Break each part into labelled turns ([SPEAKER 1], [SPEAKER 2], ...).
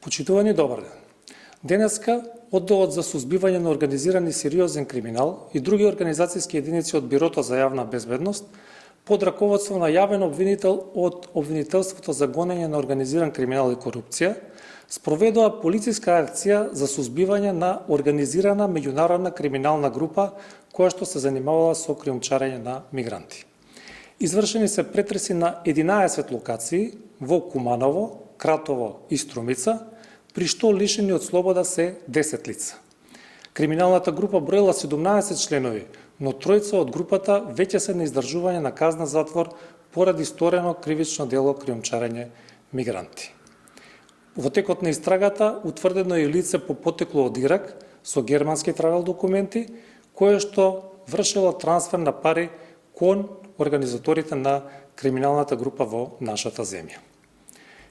[SPEAKER 1] Почитувани, добар ден. Денеска Одделот за сузбивање на организиран и сериозен криминал и други организацијски единици од Бирото за јавна безбедност под раководство на јавен обвинител од Обвинителството за гонење на организиран криминал и корупција спроведува полициска акција за сузбивање на организирана меѓународна криминална група која што се занимавала со криумчарење на мигранти. Извршени се претреси на 11 локации во Куманово, Кратово и Струмица, при што лишени од слобода се 10 лица. Криминалната група броила 17 членови, но тројца од групата веќе се на издржување на казна затвор поради сторено кривично дело криумчарење мигранти. Во текот на истрагата утврдено е и лице по потекло од Ирак со германски травел документи, кое што вршело трансфер на пари кон организаторите на криминалната група во нашата земја.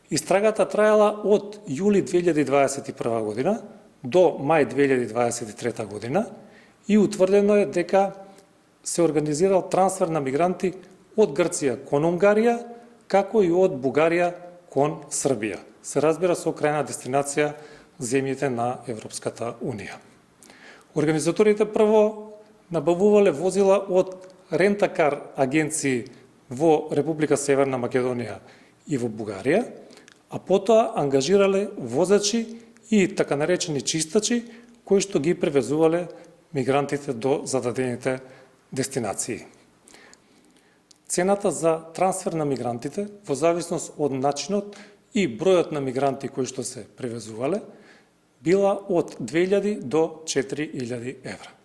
[SPEAKER 1] Истрагата траела од јули 2021 година до мај 2023 година и утврдено е дека се организирал трансфер на мигранти од Грција кон Унгарија, како и од Бугарија кон Србија. Се разбира со крајна дестинација земјите на Европската Унија. Организаторите прво набавувале возила од рентакар агенции во Република Северна Македонија и во Бугарија, а потоа ангажирале возачи и така наречени чистачи, кои што ги превезувале мигрантите до зададените дестинации. Цената за трансфер на мигрантите, во зависност од начинот и бројот на мигранти кои што се превезувале, била од 2000 до 4000 евра.